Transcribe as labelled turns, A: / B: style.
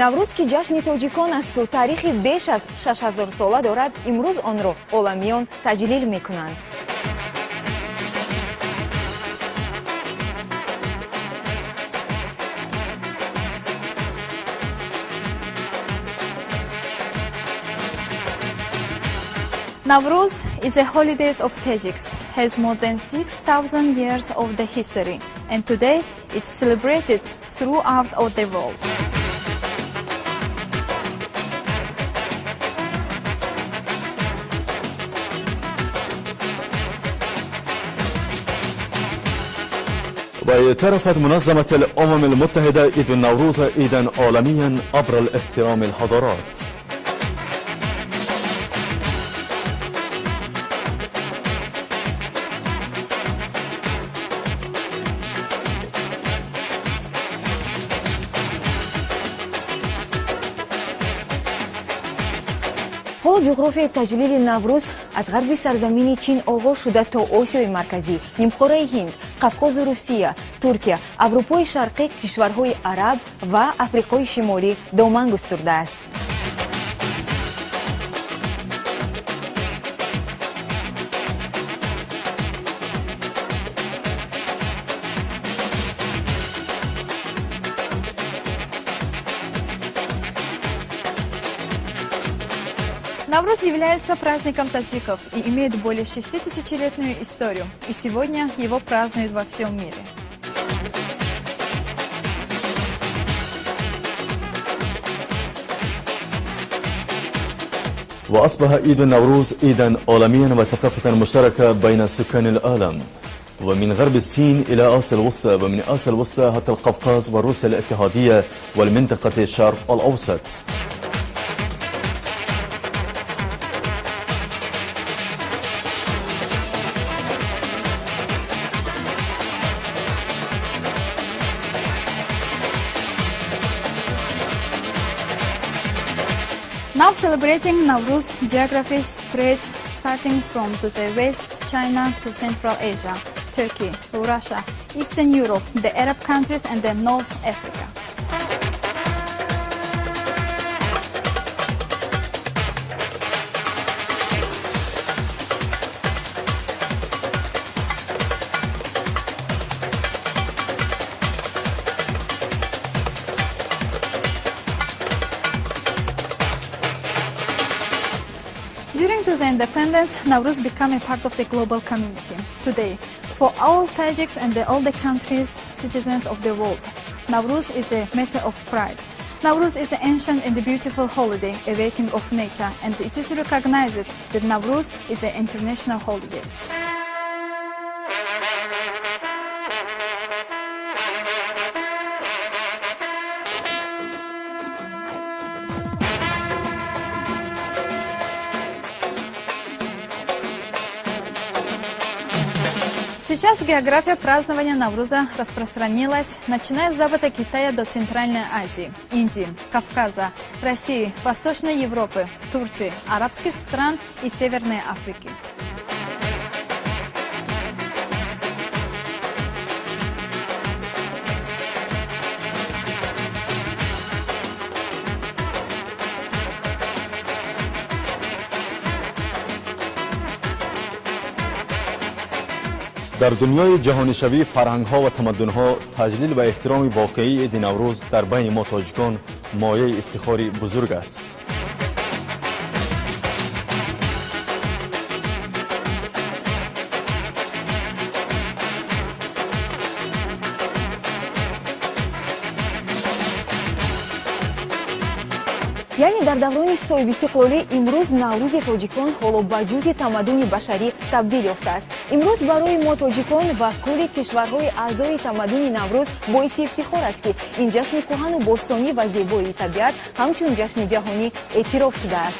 A: наврӯз ки ҷашни тоҷикон аст ва таърихи беш аз 6000 сола дорад, имрӯз онро оламиён таҷлил мекунанд.
B: Nowruz is a holiday of Tajiks, has more than 6,000 years of the history, and today it's celebrated throughout the world.
C: واعترفت منظمة الأمم المتحدة عيد النوروز عيدا عالميا عبر الاحترام الحضارات.
A: جغرافیای تجلیل نوروز از غرب سرزمین چین آغاز شده تا آسیای مرکزی، نیمکره هند، قفقاز روسیه، ترکیه، اروپای شرقی، کشورهای عرب و افریقای شمالی دامن گسترده است.
B: Навруз является праздником таджиков и имеет более 60-тысячелетнюю историю, и сегодня его празднуют во всем мире.
C: وأصبح عيد النوروز عيدا عالميا وثقافة مشتركة بين سكان العالم، ومن غرب الصين إلى آسيا الوسطى، ومن آسيا الوسطى حتى القفقاز وروسيا الاتحادية والمنطقة الشرق الأوسط.
B: Now celebrating Nowruz, geography spread starting from to the West China to Central Asia, Turkey, Russia, Eastern Europe, the Arab countries and then North Africa. During the independence, Nowruz became a part of the global community. Today, for all Tajiks and all the countries, citizens of the world, Nowruz is a matter of pride. Nowruz is an ancient and beautiful holiday, a awakening of nature, and it is recognized that Nowruz is the international holiday. Сейчас география празднования Навруза распространилась, начиная с запада Китая до Центральной Азии, Индии, Кавказа, России, Восточной Европы, Турции, арабских стран и Северной Африки.
C: در دنیای جهانی شوی فرهنگ‌ها و تمدن‌ها تجلیل و احترام واقعی عید نوروز در بین ما تاجیکان مایه افتخاری بزرگ است.
A: یعنی در دوران صاحب استقلالی امروز نوروز تاجیکان حالا به جزء تمدن بشری تبدیل یافته است. امروز برای ما تاجیکان و کل کشورهای اعضای تمدن نوروز باعث افتخار است که این جشن کهن و باستانی و زیبای طبیعت همچون جشن جهانی اعتراف شده است.